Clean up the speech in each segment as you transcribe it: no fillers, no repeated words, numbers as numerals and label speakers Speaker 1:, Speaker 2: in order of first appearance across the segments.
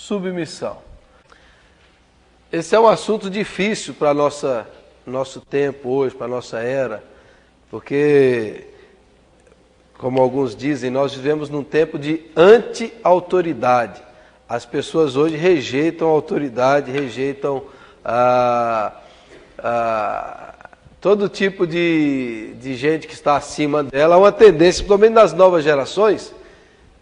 Speaker 1: submissão. Esse é um assunto difícil para nosso tempo hoje, para a nossa era, porque, como alguns dizem, nós vivemos num tempo de anti-autoridade. As pessoas hoje rejeitam a autoridade, rejeitam todo tipo de gente que está acima dela. Há uma tendência, pelo menos nas novas gerações,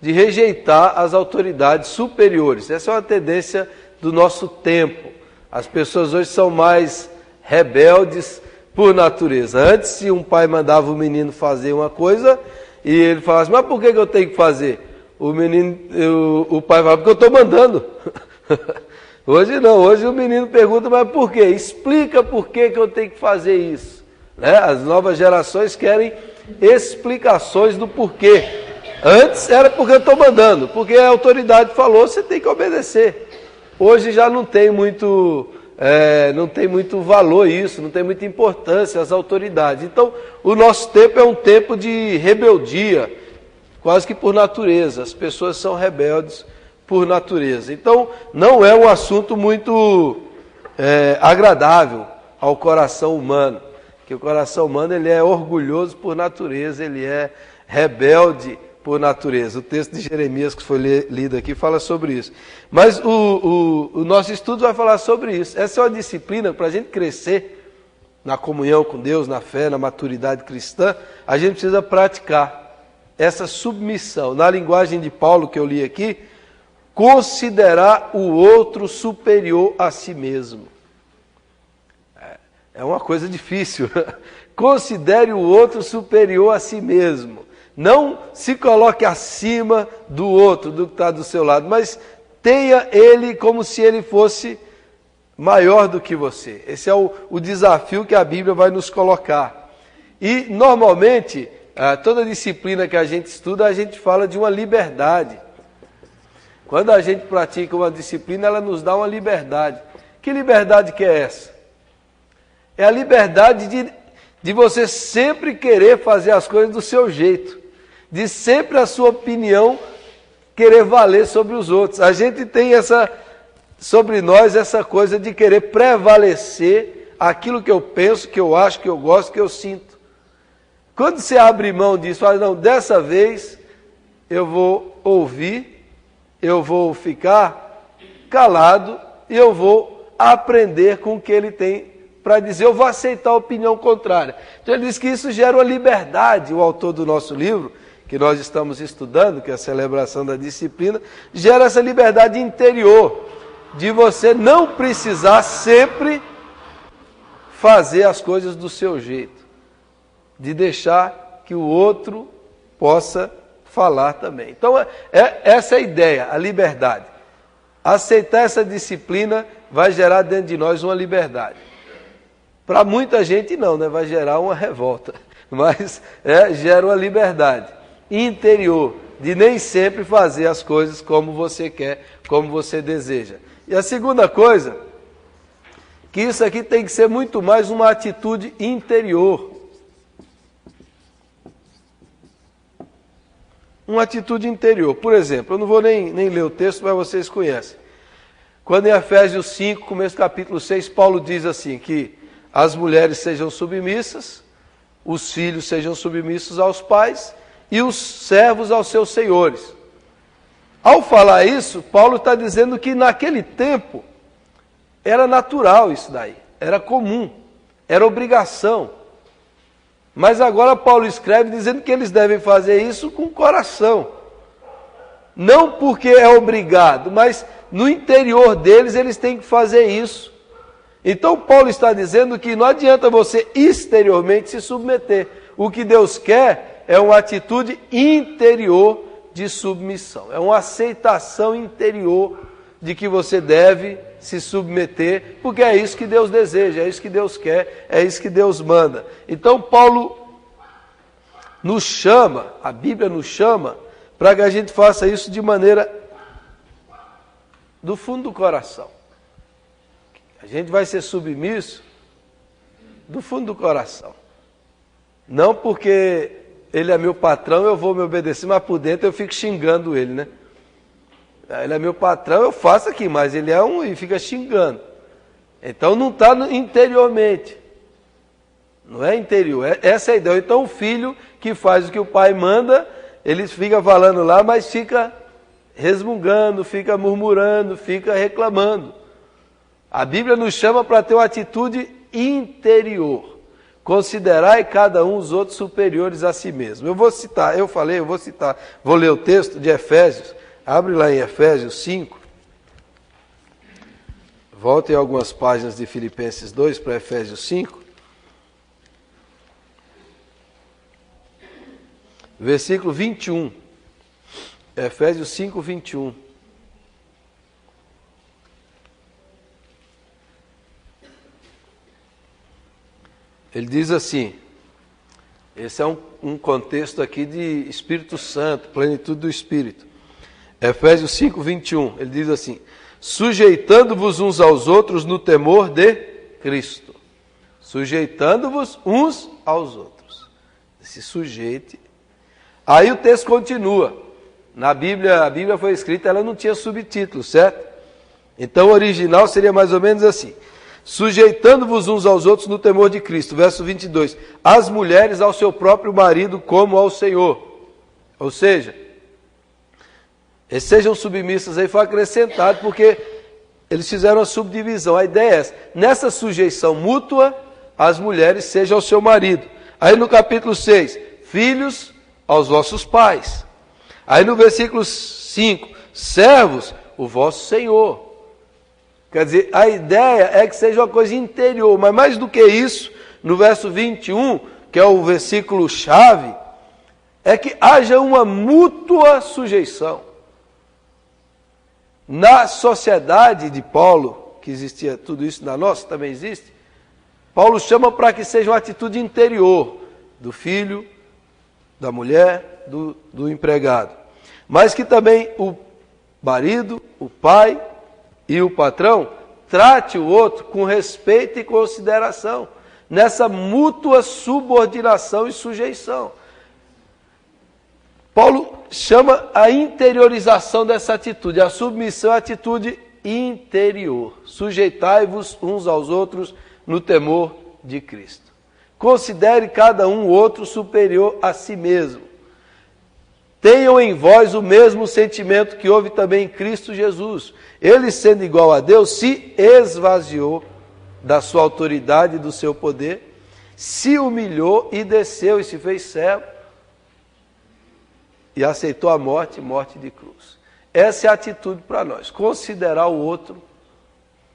Speaker 1: de rejeitar as autoridades superiores. Essa é uma tendência do nosso tempo. As pessoas hoje são mais rebeldes por natureza. Antes, se um pai mandava o menino fazer uma coisa e ele falasse, mas por que eu tenho que fazer? O pai fala, porque eu estou mandando. Hoje não, hoje o menino pergunta, mas por quê? Explica por que eu tenho que fazer isso. Né? As novas gerações querem explicações do porquê. Antes era porque eu estou mandando, porque a autoridade falou, você tem que obedecer. Hoje já não tem muito valor isso, não tem muita importância as autoridades. Então, o nosso tempo é um tempo de rebeldia, quase que por natureza. As pessoas são rebeldes por natureza. Então, não é um assunto muito agradável ao coração humano, que o coração humano ele é orgulhoso por natureza, ele é rebelde por natureza. O texto de Jeremias que foi lido aqui fala sobre isso. Mas o nosso estudo vai falar sobre isso. Essa é uma disciplina para a gente crescer na comunhão com Deus, na fé, na maturidade cristã. A gente precisa praticar essa submissão. Na linguagem de Paulo que eu li aqui, considerar o outro superior a si mesmo. É uma coisa difícil. Considere o outro superior a si mesmo. Não se coloque acima do outro, do que está do seu lado, mas tenha ele como se ele fosse maior do que você. Esse é o desafio que a Bíblia vai nos colocar. E, normalmente, toda disciplina que a gente estuda, a gente fala de uma liberdade. Quando a gente pratica uma disciplina, ela nos dá uma liberdade. Que liberdade que é essa? É a liberdade de você sempre querer fazer as coisas do seu jeito. De sempre a sua opinião querer valer sobre os outros. A gente tem sobre nós essa coisa de querer prevalecer aquilo que eu penso, que eu acho, que eu gosto, que eu sinto. Quando você abre mão disso, fala, não, dessa vez eu vou ouvir, eu vou ficar calado e eu vou aprender com o que ele tem para dizer, eu vou aceitar a opinião contrária. Então ele diz que isso gera uma liberdade, o autor do nosso livro, que nós estamos estudando, que é a celebração da disciplina, gera essa liberdade interior, de você não precisar sempre fazer as coisas do seu jeito, de deixar que o outro possa falar também. Então, essa é a ideia, a liberdade. Aceitar essa disciplina vai gerar dentro de nós uma liberdade. Para muita gente não, né? Vai gerar uma revolta, mas gera uma liberdade interior, de nem sempre fazer as coisas como você quer, como você deseja. E a segunda coisa, que isso aqui tem que ser muito mais uma atitude interior. Uma atitude interior. Por exemplo, eu não vou nem ler o texto, mas vocês conhecem. Quando em Efésios 5, começo do capítulo 6, Paulo diz assim, que as mulheres sejam submissas, os filhos sejam submissos aos pais, e os servos aos seus senhores. Ao falar isso, Paulo está dizendo que naquele tempo era natural isso daí, era comum, era obrigação. Mas agora Paulo escreve dizendo que eles devem fazer isso com o coração. Não porque é obrigado, mas no interior deles eles têm que fazer isso. Então Paulo está dizendo que não adianta você exteriormente se submeter. O que Deus quer é uma atitude interior de submissão. É uma aceitação interior de que você deve se submeter, porque é isso que Deus deseja, é isso que Deus quer, é isso que Deus manda. Então Paulo nos chama, a Bíblia nos chama, para que a gente faça isso de maneira do fundo do coração. A gente vai ser submisso do fundo do coração. Não porque ele é meu patrão, eu vou me obedecer, mas por dentro eu fico xingando ele, né? Ele é meu patrão, eu faço aqui, mas ele é um e fica xingando. Então não está interiormente. Não é interior, essa é a ideia. Então o filho que faz o que o pai manda, ele fica falando lá, mas fica resmungando, fica murmurando, fica reclamando. A Bíblia nos chama para ter uma atitude interior. Considerai cada um os outros superiores a si mesmo. Eu vou citar, vou ler o texto de Efésios. Abre lá em Efésios 5. Voltem algumas páginas de Filipenses 2 para Efésios 5. Versículo 21. Efésios 5, 21. Ele diz assim, esse é um contexto aqui de Espírito Santo, plenitude do Espírito. Efésios 5, 21, ele diz assim, sujeitando-vos uns aos outros no temor de Cristo. Sujeitando-vos uns aos outros. Se sujeite. Aí o texto continua. Na Bíblia, a Bíblia foi escrita, ela não tinha subtítulo, certo? Então o original seria mais ou menos assim. Sujeitando-vos uns aos outros no temor de Cristo. Verso 22. As mulheres ao seu próprio marido como ao Senhor. Ou seja, eles sejam submissas aí, foi acrescentado, porque eles fizeram a subdivisão. A ideia é essa. Nessa sujeição mútua, as mulheres sejam ao seu marido. Aí no capítulo 6, filhos aos vossos pais. Aí no versículo 5, servos, o vosso Senhor. Quer dizer, a ideia é que seja uma coisa interior, mas mais do que isso, no verso 21, que é o versículo chave, é que haja uma mútua sujeição. Na sociedade de Paulo, que existia tudo isso, na nossa também existe, Paulo chama para que seja uma atitude interior do filho, da mulher, do empregado. Mas que também o marido, o pai e o patrão trate o outro com respeito e consideração, nessa mútua subordinação e sujeição. Paulo chama a interiorização dessa atitude, a submissão é a atitude interior. Sujeitai-vos uns aos outros no temor de Cristo. Considere cada um o outro superior a si mesmo. Tenham em vós o mesmo sentimento que houve também em Cristo Jesus. Ele, sendo igual a Deus, se esvaziou da sua autoridade e do seu poder, se humilhou e desceu e se fez servo, e aceitou a morte de cruz. Essa é a atitude para nós, considerar o outro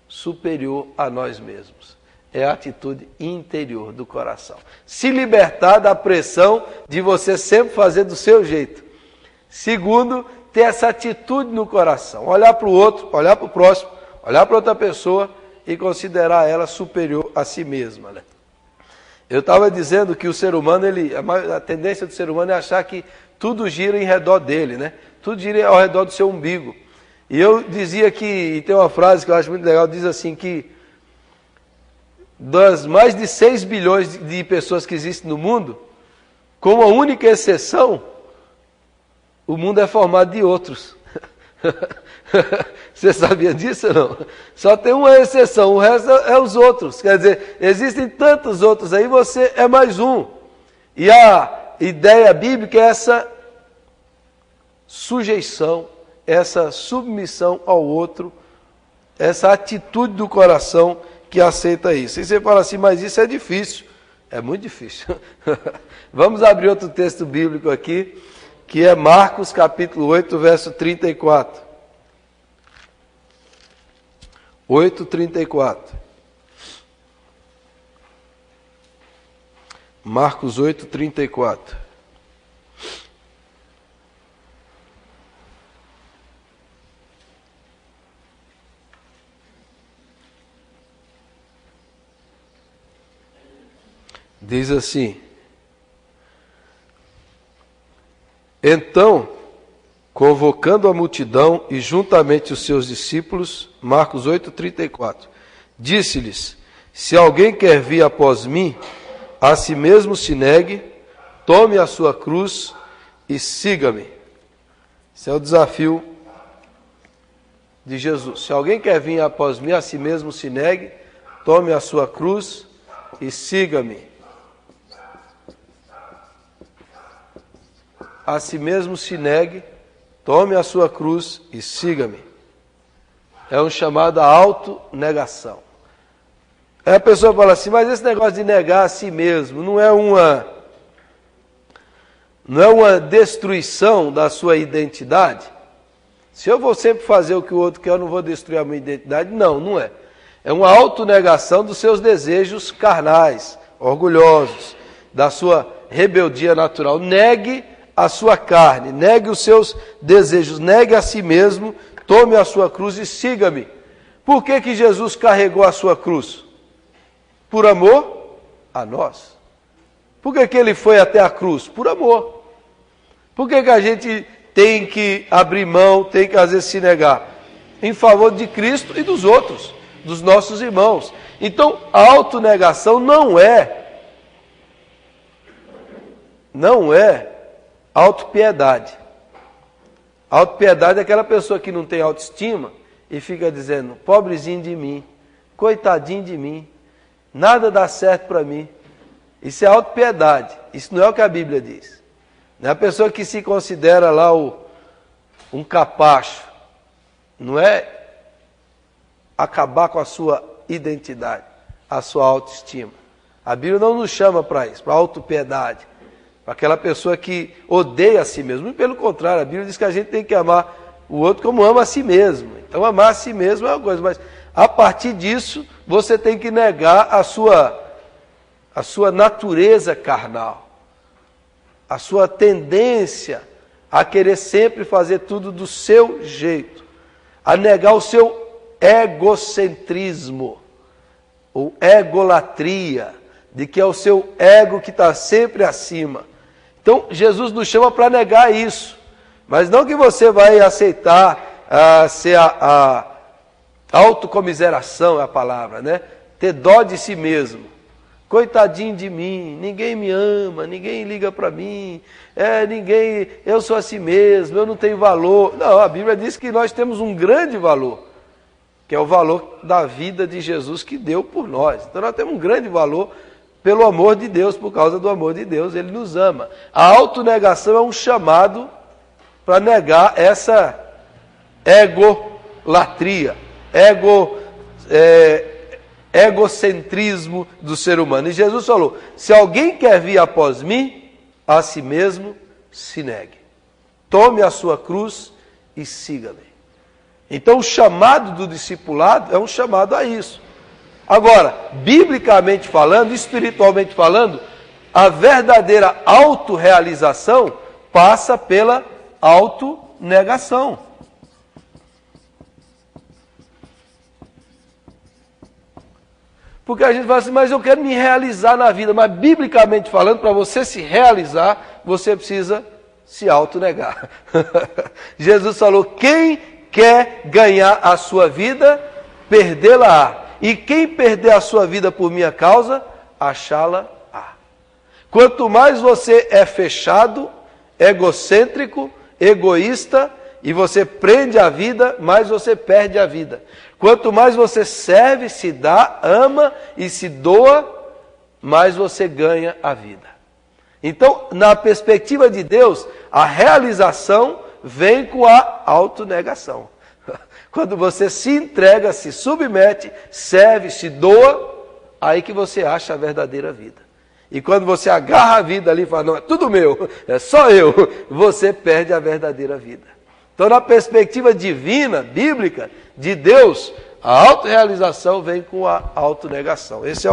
Speaker 1: superior a nós mesmos. É a atitude interior do coração. Se libertar da pressão de você sempre fazer do seu jeito. Segundo, ter essa atitude no coração. Olhar para o outro, olhar para o próximo, olhar para outra pessoa e considerar ela superior a si mesma, né? Eu estava dizendo que o ser humano, a tendência do ser humano é achar que tudo gira em redor dele, né? Tudo gira ao redor do seu umbigo. E eu dizia que, e tem uma frase que eu acho muito legal, diz assim que das mais de 6 bilhões de pessoas que existem no mundo, com uma única exceção, o mundo é formado de outros. Você sabia disso ou não? Só tem uma exceção, o resto é os outros. Quer dizer, existem tantos outros aí, você é mais um. E a ideia bíblica é essa sujeição, essa submissão ao outro, essa atitude do coração que aceita isso. E você fala assim, mas isso é difícil. É muito difícil. Vamos abrir outro texto bíblico aqui, que é Marcos capítulo 8, verso 34. 8:34. Marcos 8:34. Diz assim: então, convocando a multidão e juntamente os seus discípulos, Marcos 8:34, disse-lhes: se alguém quer vir após mim, a si mesmo se negue, tome a sua cruz e siga-me. Esse é o desafio de Jesus. Se alguém quer vir após mim, a si mesmo se negue, tome a sua cruz e siga-me. A si mesmo se negue, tome a sua cruz e siga-me. É um chamado à autonegação. Aí a pessoa fala assim, mas esse negócio de negar a si mesmo não é uma destruição da sua identidade? Se eu vou sempre fazer o que o outro quer, eu não vou destruir a minha identidade? Não, não é. É uma autonegação dos seus desejos carnais, orgulhosos, da sua rebeldia natural. Negue a sua carne, negue os seus desejos, negue a si mesmo, tome a sua cruz e siga-me. Por que Jesus carregou a sua cruz? Por amor a nós. Por que ele foi até a cruz? Por amor. Por que a gente tem que abrir mão, tem que às vezes se negar? Em favor de Cristo e dos outros, dos nossos irmãos. Então, a autonegação não é autopiedade. Autopiedade é aquela pessoa que não tem autoestima e fica dizendo, pobrezinho de mim, coitadinho de mim, nada dá certo para mim. Isso é autopiedade. Isso não é o que a Bíblia diz. Não é a pessoa que se considera lá um capacho. Não é acabar com a sua identidade, a sua autoestima. A Bíblia não nos chama para isso, para autopiedade. Para aquela pessoa que odeia a si mesmo. E pelo contrário, a Bíblia diz que a gente tem que amar o outro como ama a si mesmo. Então amar a si mesmo é uma coisa, mas a partir disso você tem que negar a sua natureza carnal, a sua tendência a querer sempre fazer tudo do seu jeito, a negar o seu egocentrismo, ou egolatria, de que é o seu ego que está sempre acima. Então, Jesus nos chama para negar isso, mas não que você vai aceitar ser a autocomiseração, é a palavra, né? Ter dó de si mesmo. Coitadinho de mim, ninguém me ama, ninguém liga para mim, eu sou assim mesmo, eu não tenho valor. Não, a Bíblia diz que nós temos um grande valor, que é o valor da vida de Jesus que deu por nós. Então nós temos um grande valor pelo amor de Deus, por causa do amor de Deus, Ele nos ama. A autonegação é um chamado para negar essa egolatria, egocentrismo do ser humano. E Jesus falou, se alguém quer vir após mim, a si mesmo se negue. Tome a sua cruz e siga-me. Então o chamado do discipulado é um chamado a isso. Agora, biblicamente falando, espiritualmente falando, a verdadeira autorrealização passa pela autonegação. Porque a gente fala assim, mas eu quero me realizar na vida. Mas biblicamente falando, para você se realizar, você precisa se autonegar. Jesus falou, quem quer ganhar a sua vida, perdê-la-á. E quem perder a sua vida por minha causa, achá-la-á. Quanto mais você é fechado, egocêntrico, egoísta, e você prende a vida, mais você perde a vida. Quanto mais você serve, se dá, ama e se doa, mais você ganha a vida. Então, na perspectiva de Deus, a realização vem com a autonegação. Quando você se entrega, se submete, serve, se doa, aí que você acha a verdadeira vida. E quando você agarra a vida ali e fala, não, é tudo meu, é só eu, você perde a verdadeira vida. Então, na perspectiva divina, bíblica, de Deus, a autorrealização vem com a autonegação. Esse é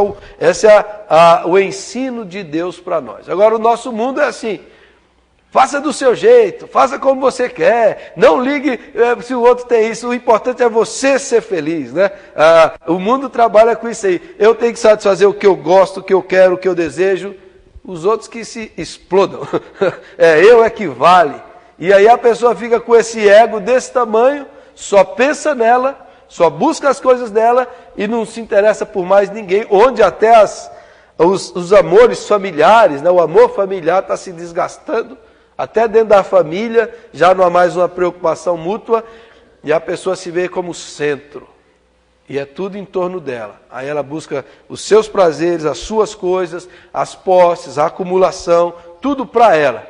Speaker 1: o ensino de Deus para nós. Agora, o nosso mundo é assim. Faça do seu jeito, faça como você quer, não ligue se o outro tem isso, o importante é você ser feliz, né? O mundo trabalha com isso aí, eu tenho que satisfazer o que eu gosto, o que eu quero, o que eu desejo, os outros que se explodam, eu é que vale. E aí a pessoa fica com esse ego desse tamanho, só pensa nela, só busca as coisas dela e não se interessa por mais ninguém, onde até os amores familiares, né? O amor familiar está se desgastando, até dentro da família, já não há mais uma preocupação mútua, e a pessoa se vê como centro. E é tudo em torno dela. Aí ela busca os seus prazeres, as suas coisas, as posses, a acumulação, tudo para ela.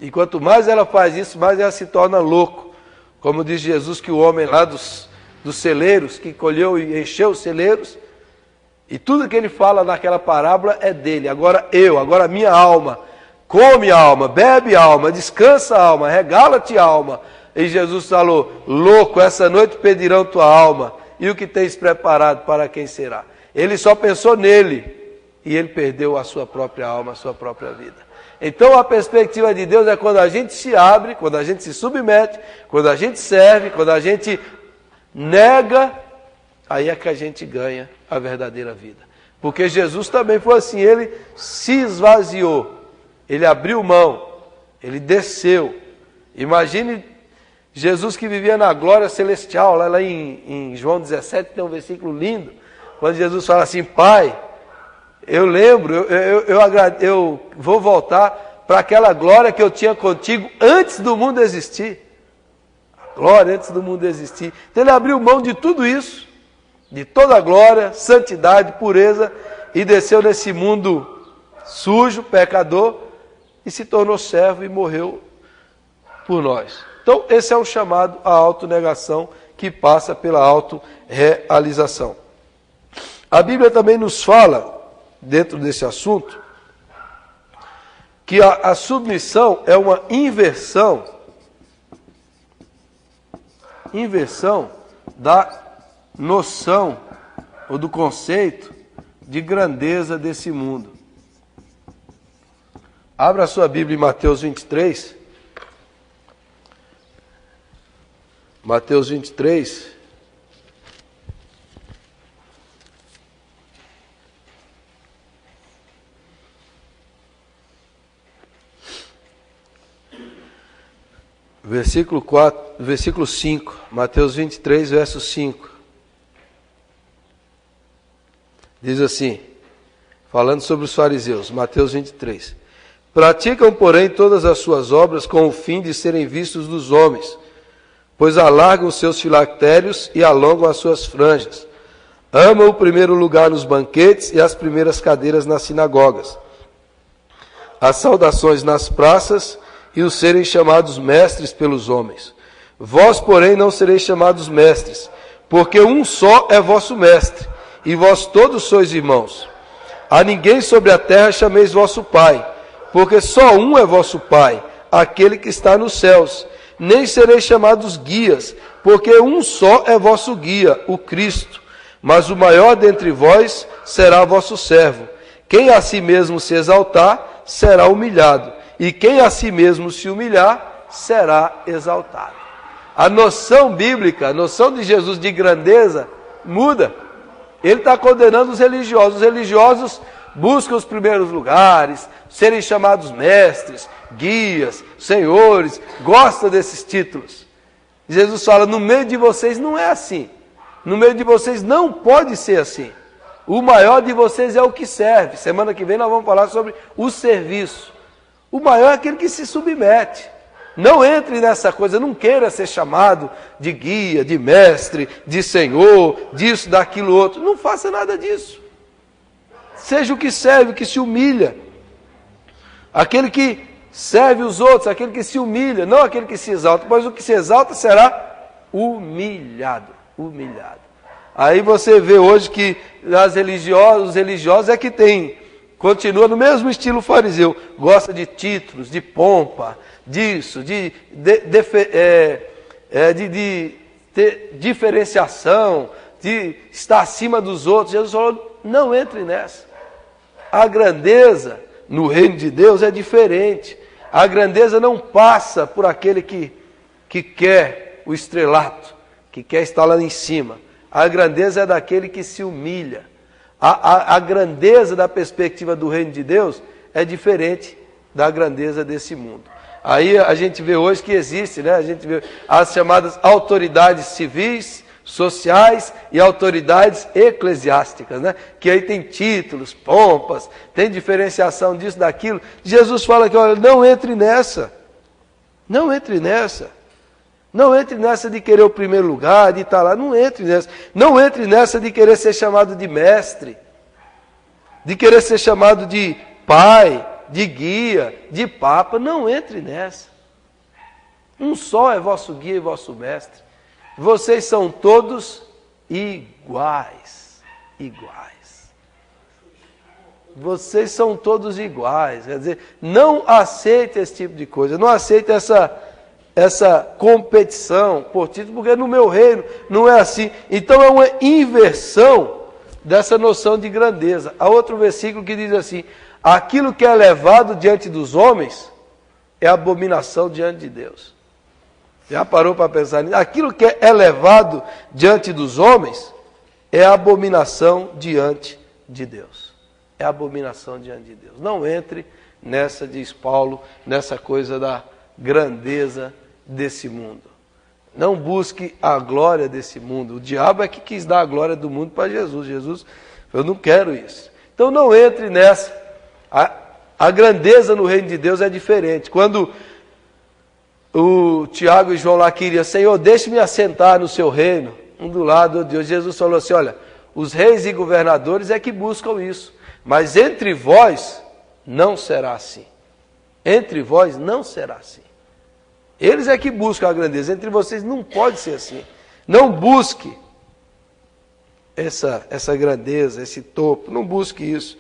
Speaker 1: E quanto mais ela faz isso, mais ela se torna louco. Como diz Jesus que o homem lá dos celeiros, que colheu e encheu os celeiros, e tudo que ele fala naquela parábola é dele. Agora agora minha alma, come alma, bebe alma, descansa alma, regala-te alma. E Jesus falou, louco, essa noite pedirão tua alma, e o que tens preparado para quem será? Ele só pensou nele, e ele perdeu a sua própria alma, a sua própria vida. Então a perspectiva de Deus é quando a gente se abre, quando a gente se submete, quando a gente serve, quando a gente nega, aí é que a gente ganha a verdadeira vida. Porque Jesus também foi assim, ele se esvaziou, ele abriu mão, ele desceu. Imagine Jesus que vivia na glória celestial, lá em João 17 tem um versículo lindo, quando Jesus fala assim, Pai, eu lembro, eu vou voltar para aquela glória que eu tinha contigo antes do mundo existir. A glória antes do mundo existir. Então ele abriu mão de tudo isso, de toda a glória, santidade, pureza, e desceu nesse mundo sujo, pecador, e se tornou servo e morreu por nós. Então esse é um chamado à autonegação que passa pela autorrealização. A Bíblia também nos fala, dentro desse assunto, que a submissão é uma inversão da noção ou do conceito de grandeza desse mundo. Abra a sua Bíblia em Mateus 23. Mateus 23. Versículo 5, Mateus 23, verso 5. Diz assim, falando sobre os fariseus, Mateus 23. Praticam, porém, todas as suas obras com o fim de serem vistos dos homens, pois alargam os seus filactérios e alongam as suas franjas. Amam o primeiro lugar nos banquetes e as primeiras cadeiras nas sinagogas, as saudações nas praças e os serem chamados mestres pelos homens. Vós, porém, não sereis chamados mestres, porque um só é vosso mestre, e vós todos sois irmãos. A ninguém sobre a terra chameis vosso Pai, porque só um é vosso Pai, aquele que está nos céus. Nem sereis chamados guias, porque um só é vosso guia, o Cristo. Mas o maior dentre vós será vosso servo. Quem a si mesmo se exaltar, será humilhado. E quem a si mesmo se humilhar, será exaltado. A noção bíblica, a noção de Jesus de grandeza, muda. Ele está condenando os religiosos. Os religiosos buscam os primeiros lugares, serem chamados mestres, guias, senhores, gostam desses títulos. Jesus fala, no meio de vocês não é assim. No meio de vocês não pode ser assim. O maior de vocês é o que serve. Semana que vem nós vamos falar sobre o serviço. O maior é aquele que se submete. Não entre nessa coisa, não queira ser chamado de guia, de mestre, de senhor, disso, daquilo outro. Não faça nada disso. Seja o que serve, o que se humilha. Aquele que serve os outros, aquele que se humilha, não aquele que se exalta, pois o que se exalta será humilhado. Humilhado. Aí você vê hoje que os religiosos é que tem, continua no mesmo estilo fariseu, gosta de títulos, de pompa, disso, de ter diferenciação, de estar acima dos outros. Jesus falou, não entre nessa. A grandeza no reino de Deus é diferente. A grandeza não passa por aquele que quer o estrelato, que quer estar lá em cima. A grandeza é daquele que se humilha. A grandeza da perspectiva do reino de Deus é diferente da grandeza desse mundo. Aí a gente vê hoje que existe, né? A gente vê as chamadas autoridades civis, sociais e autoridades eclesiásticas, né? Que aí tem títulos, pompas, tem diferenciação disso, daquilo. Jesus fala que, olha, não entre nessa. Não entre nessa. Não entre nessa de querer o primeiro lugar, de estar lá. Não entre nessa. Não entre nessa de querer ser chamado de mestre, de querer ser chamado de pai, de guia, de papa. Não entre nessa. Um só é vosso guia e vosso mestre. Vocês são todos iguais. Iguais. Vocês são todos iguais. Quer dizer, não aceite esse tipo de coisa. Não aceite essa competição por título, porque no meu reino não é assim. Então é uma inversão dessa noção de grandeza. Há outro versículo que diz assim: aquilo que é elevado diante dos homens é abominação diante de Deus. Já parou para pensar nisso? Aquilo que é elevado diante dos homens é abominação diante de Deus. É abominação diante de Deus. Não entre nessa, diz Paulo, nessa coisa da grandeza desse mundo. Não busque a glória desse mundo. O diabo é que quis dar a glória do mundo para Jesus. Jesus, eu não quero isso. Então não entre nessa. A grandeza no reino de Deus é diferente. Quando o Tiago e João lá queriam: Senhor, deixe-me assentar no seu reino, um do lado de Deus. Jesus falou assim: olha, os reis e governadores é que buscam isso, mas entre vós não será assim. Entre vós não será assim. Eles é que buscam a grandeza, entre vocês não pode ser assim. Não busque essa grandeza, esse topo, não busque isso.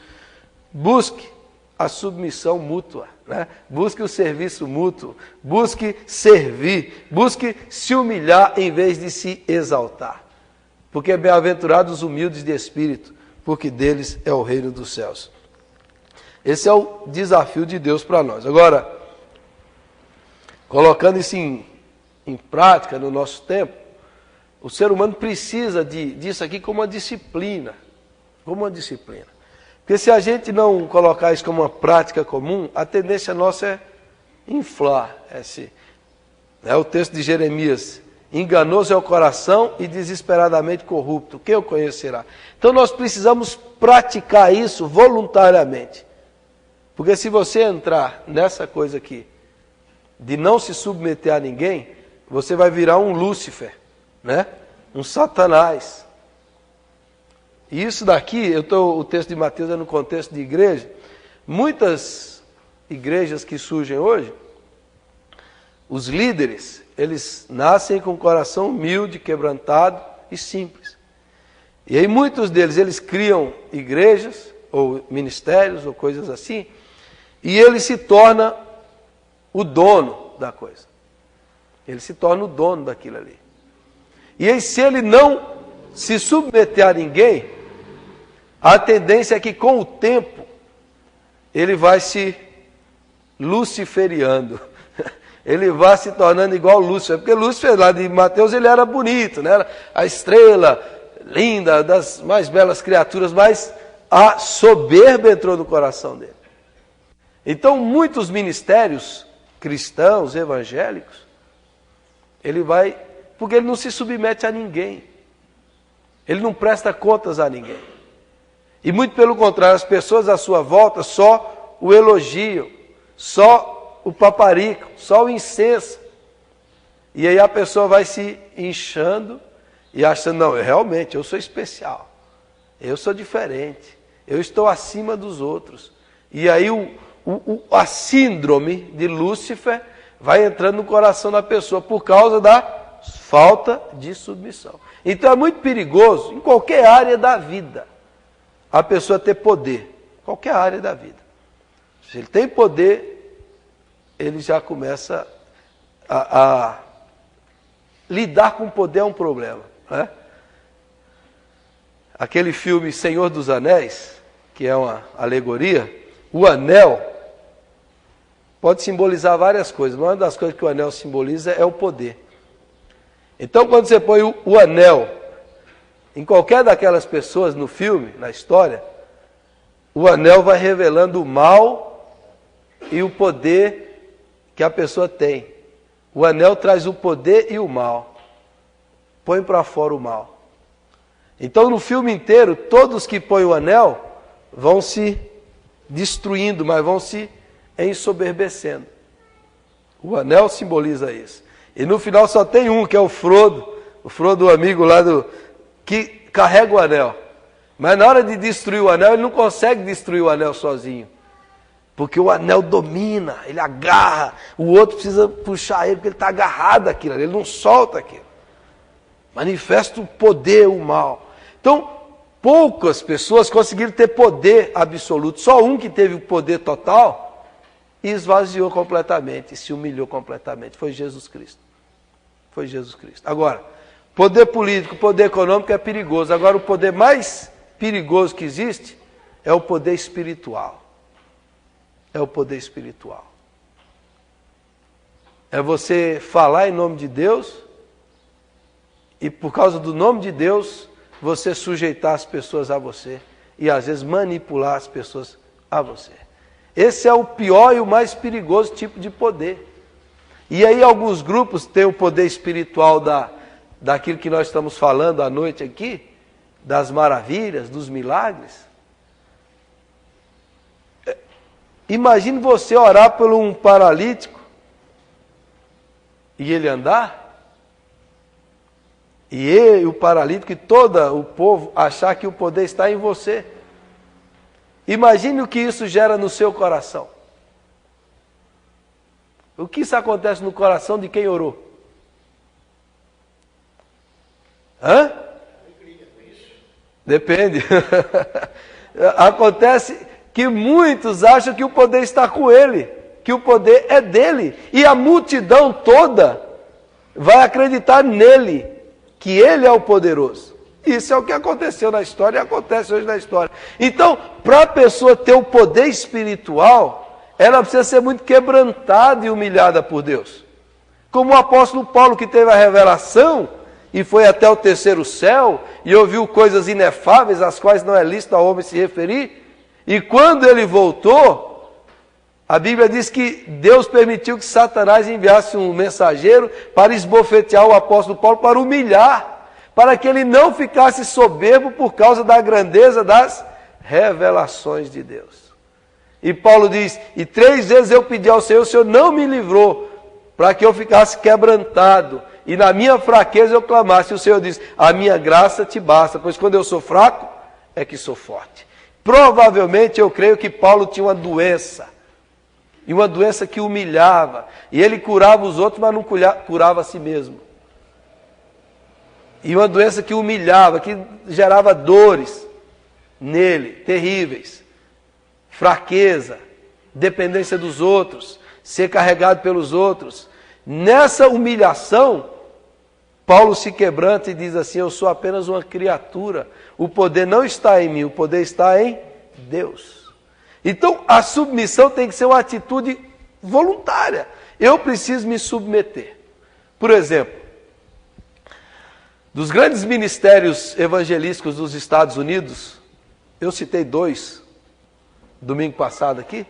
Speaker 1: Busque a submissão mútua, né? Busque o serviço mútuo, busque servir, busque se humilhar em vez de se exaltar. Porque bem-aventurados os humildes de espírito, porque deles é o reino dos céus. Esse é o desafio de Deus para nós. Agora, colocando isso em prática no nosso tempo, o ser humano precisa disso aqui como uma disciplina. Como uma disciplina. Porque se a gente não colocar isso como uma prática comum, a tendência nossa é inflar. É o texto de Jeremias: enganoso é o coração e desesperadamente corrupto, quem o conhecerá? Então nós precisamos praticar isso voluntariamente. Porque se você entrar nessa coisa aqui, de não se submeter a ninguém, você vai virar um Lúcifer, né? Um Satanás. E isso daqui, o texto de Mateus é no contexto de igreja. Muitas igrejas que surgem hoje, os líderes, eles nascem com o coração humilde, quebrantado e simples. E aí muitos deles, eles criam igrejas, ou ministérios, ou coisas assim, e ele se torna o dono da coisa. Ele se torna o dono daquilo ali. E aí, se ele não se submeter a ninguém, a tendência é que com o tempo ele vai se luciferiando. Ele vai se tornando igual Lúcifer. Porque Lúcifer, lá de Mateus, ele era bonito, né? Era a estrela linda, das mais belas criaturas, mas a soberba entrou no coração dele. Então, muitos ministérios cristãos, evangélicos, ele vai, porque ele não se submete a ninguém. Ele não presta contas a ninguém. E muito pelo contrário, as pessoas à sua volta só o elogiam, só o paparicam, só o incensam. E aí a pessoa vai se inchando e achando: não, realmente, eu sou especial, eu sou diferente, eu estou acima dos outros. E aí a síndrome de Lúcifer vai entrando no coração da pessoa por causa da falta de submissão. Então é muito perigoso, em qualquer área da vida, a pessoa ter poder. Qualquer área da vida. Se ele tem poder, ele já começa a lidar com o poder é um problema, né? Aquele filme Senhor dos Anéis, que é uma alegoria, o anel pode simbolizar várias coisas. Uma das coisas que o anel simboliza é o poder. Então, quando você põe o anel em qualquer daquelas pessoas no filme, na história, o anel vai revelando o mal e o poder que a pessoa tem. O anel traz o poder e o mal. Põe para fora o mal. Então, no filme inteiro, todos que põem o anel vão se destruindo, mas vão se ensoberbecendo. O anel simboliza isso. E no final só tem um, que é o Frodo, o amigo lá que carrega o anel. Mas na hora de destruir o anel, ele não consegue destruir o anel sozinho. Porque o anel domina, ele agarra, o outro precisa puxar ele, porque ele está agarrado àquilo, ele não solta aquilo. Manifesta o poder, o mal. Então, poucas pessoas conseguiram ter poder absoluto. Só um que teve o poder total e esvaziou completamente, e se humilhou completamente. Foi Jesus Cristo. Foi Jesus Cristo. Agora, poder político, poder econômico é perigoso. Agora, o poder mais perigoso que existe é o poder espiritual. É o poder espiritual. É você falar em nome de Deus e por causa do nome de Deus, você sujeitar as pessoas a você e às vezes manipular as pessoas a você. Esse é o pior e o mais perigoso tipo de poder. E aí alguns grupos têm o poder espiritual daquilo que nós estamos falando à noite aqui, das maravilhas, dos milagres. Imagine você orar por um paralítico e ele andar, e o paralítico e todo o povo achar que o poder está em você. Imagine o que isso gera no seu coração. O que isso acontece no coração de quem orou? Hã? Depende. Acontece que muitos acham que o poder está com ele, que o poder é dele, e a multidão toda vai acreditar nele, que ele é o poderoso. Isso é o que aconteceu na história e acontece hoje na história. Então, para a pessoa ter o poder espiritual, ela precisa ser muito quebrantada e humilhada por Deus. Como o apóstolo Paulo, que teve a revelação e foi até o terceiro céu e ouviu coisas inefáveis, às quais não é lícito ao homem se referir. E quando ele voltou, a Bíblia diz que Deus permitiu que Satanás enviasse um mensageiro para esbofetear o apóstolo Paulo, para humilhar, para que ele não ficasse soberbo por causa da grandeza das revelações de Deus. E Paulo diz, e 3 vezes eu pedi ao Senhor, o Senhor não me livrou, para que eu ficasse quebrantado, e na minha fraqueza eu clamasse. E o Senhor diz, a minha graça te basta, pois quando eu sou fraco, é que sou forte. Provavelmente eu creio que Paulo tinha uma doença, e uma doença que humilhava, e ele curava os outros, mas não curava a si mesmo. E uma doença que humilhava, que gerava dores nele, terríveis, fraqueza, dependência dos outros, ser carregado pelos outros. Nessa humilhação, Paulo se quebranta e diz assim, eu sou apenas uma criatura, o poder não está em mim, o poder está em Deus. Então, a submissão tem que ser uma atitude voluntária. Eu preciso me submeter. Por exemplo, dos grandes ministérios evangelísticos dos Estados Unidos, eu citei 2, domingo passado aqui,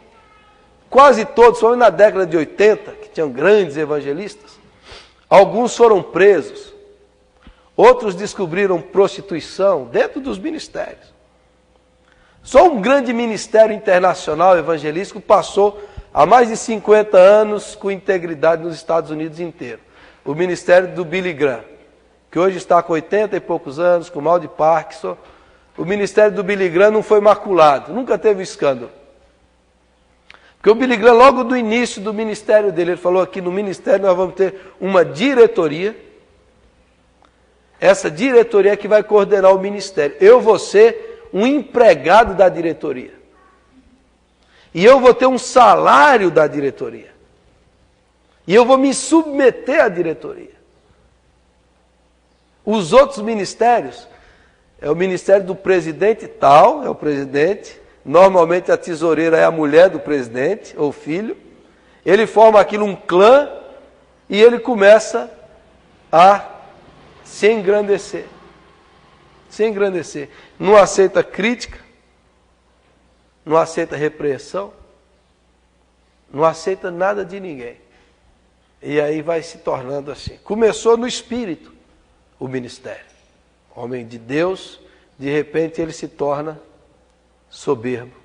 Speaker 1: quase todos, foram na década de 80, que tinham grandes evangelistas, alguns foram presos, outros descobriram prostituição dentro dos ministérios. Só um grande ministério internacional evangelístico passou há mais de 50 anos com integridade nos Estados Unidos inteiro. O ministério do Billy Graham, que hoje está com 80 e poucos anos, com mal de Parkinson. O ministério do Billy Graham não foi maculado, nunca teve escândalo. Porque o Billy Graham, logo do início do ministério dele, ele falou aqui no ministério nós vamos ter uma diretoria. Essa diretoria é que vai coordenar o ministério. Eu vou ser um empregado da diretoria. E eu vou ter um salário da diretoria. E eu vou me submeter à diretoria. Os outros ministérios, é o ministério do presidente tal, é o presidente. Normalmente a tesoureira é a mulher do presidente, ou filho. Ele forma aquilo um clã e ele começa a se engrandecer. Se engrandecer. Não aceita crítica, não aceita repreensão, não aceita nada de ninguém. E aí vai se tornando assim. Começou no espírito o ministério. Homem de Deus, de repente ele se torna soberbo.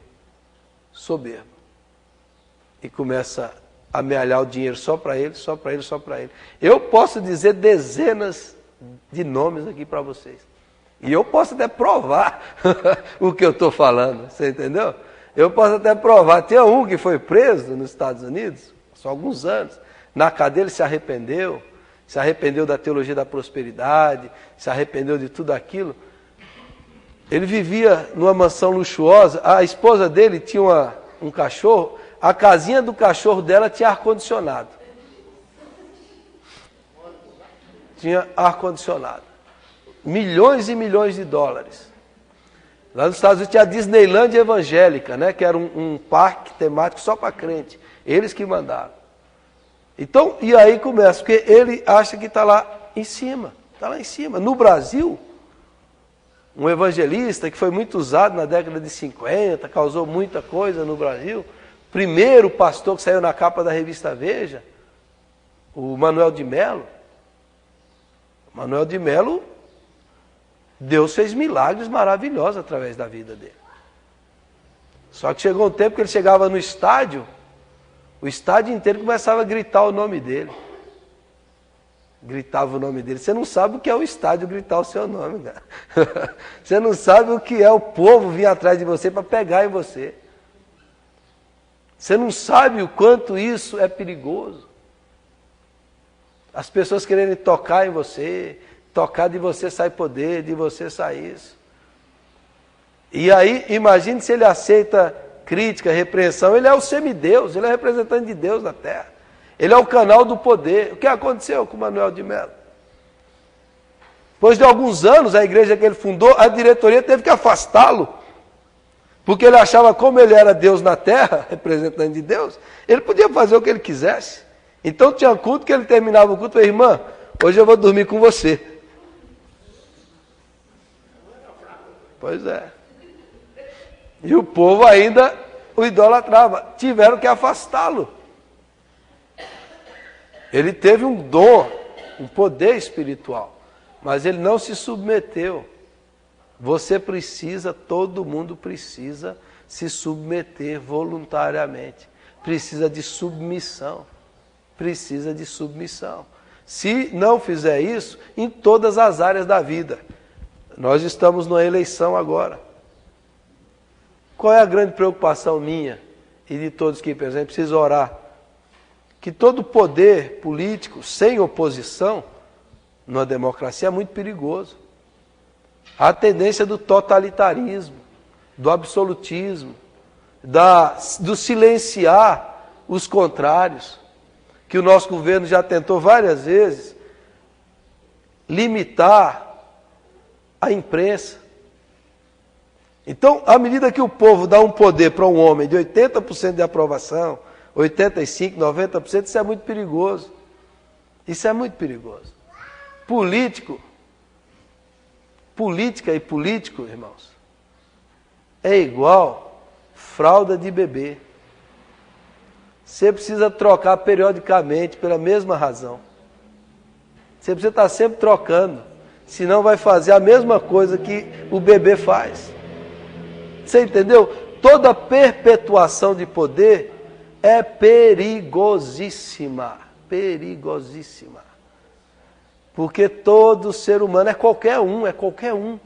Speaker 1: Soberbo. E começa amealhar o dinheiro só para ele, só para ele, só para ele. Eu posso dizer dezenas de nomes aqui para vocês. E eu posso até provar o que eu estou falando, você entendeu? Eu posso até provar. Tinha um que foi preso nos Estados Unidos, só alguns anos. Na cadeia ele se arrependeu da teologia da prosperidade, se arrependeu de tudo aquilo. Ele vivia numa mansão luxuosa, a esposa dele tinha um cachorro, a casinha do cachorro dela tinha ar-condicionado. Tinha ar-condicionado. Milhões e milhões de dólares. Lá nos Estados Unidos tinha a Disneylândia evangélica, né, que era um parque temático só para crente. Eles que mandaram. Então, e aí começa, porque ele acha que está lá em cima. Está lá em cima. No Brasil, um evangelista que foi muito usado na década de 50, causou muita coisa no Brasil, primeiro pastor que saiu na capa da revista Veja, o Manuel de Melo. Manuel de Melo, Deus fez milagres maravilhosos através da vida dele. Só que chegou um tempo que ele chegava no estádio, o estádio inteiro começava a gritar o nome dele. Gritava o nome dele. Você não sabe o que é o estádio gritar o seu nome, cara. Você não sabe o que é o povo vir atrás de você para pegar em você. Você não sabe o quanto isso é perigoso. As pessoas querendo tocar em você, tocar de você sai poder, de você sai isso. E aí, imagine se ele aceita crítica, repreensão, ele é o semideus, ele é o representante de Deus na terra. Ele é o canal do poder. O que aconteceu com Manuel de Melo? Depois de alguns anos, a igreja que ele fundou, a diretoria teve que afastá-lo. Porque ele achava, como ele era Deus na terra, representante de Deus, ele podia fazer o que ele quisesse. Então tinha culto que ele terminava o culto e falava, irmã, hoje eu vou dormir com você. Pois é. E o povo ainda o idolatrava. Tiveram que afastá-lo. Ele teve um dom, um poder espiritual, mas ele não se submeteu. Você precisa, todo mundo precisa se submeter voluntariamente. Precisa de submissão. Precisa de submissão. Se não fizer isso, em todas as áreas da vida. Nós estamos numa eleição agora. Qual é a grande preocupação minha e de todos que pensam? Precisa orar. Que todo poder político sem oposição numa democracia é muito perigoso. Há a tendência do totalitarismo, do absolutismo, do silenciar os contrários, que o nosso governo já tentou várias vezes limitar a imprensa. Então, à medida que o povo dá um poder para um homem de 80% de aprovação, 85%, 90%, isso é muito perigoso. Isso é muito perigoso. Política e político, irmãos, é igual fralda de bebê. Você precisa trocar periodicamente pela mesma razão. Você precisa estar sempre trocando, senão vai fazer a mesma coisa que o bebê faz. Você entendeu? Toda perpetuação de poder é perigosíssima, perigosíssima. Porque todo ser humano é qualquer um.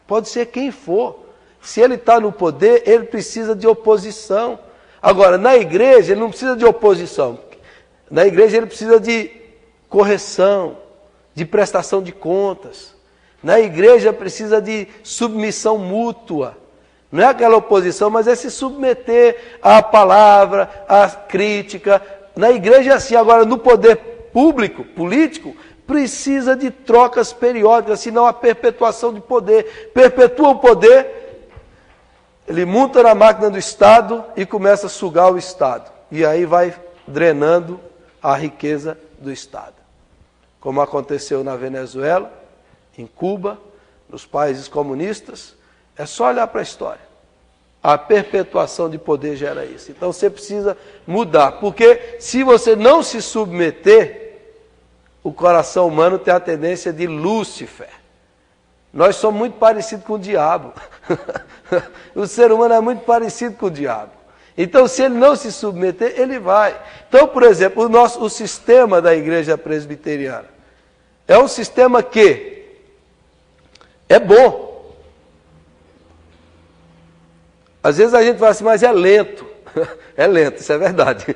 Speaker 1: Pode ser quem for. Se ele está no poder, ele precisa de oposição. Agora, na igreja, ele não precisa de oposição. Na igreja, ele precisa de correção, de prestação de contas. Na igreja, precisa de submissão mútua. Não é aquela oposição, mas é se submeter à palavra, à crítica. Na igreja é assim. Agora, no poder público, político, precisa de trocas periódicas, senão a perpetuação de poder. Perpetua o poder, ele monta na máquina do Estado e começa a sugar o Estado. E aí vai drenando a riqueza do Estado. Como aconteceu na Venezuela, em Cuba, nos países comunistas. É só olhar para a história. A perpetuação de poder gera isso. Então você precisa mudar. Porque se você não se submeter, o coração humano tem a tendência de Lúcifer. Nós somos muito parecidos com o diabo. O ser humano é muito parecido com o diabo. Então, se ele não se submeter, ele vai. Então, por exemplo, o sistema da igreja presbiteriana é um sistema que é bom. Às vezes a gente fala assim, mas é lento. É lento, isso é verdade.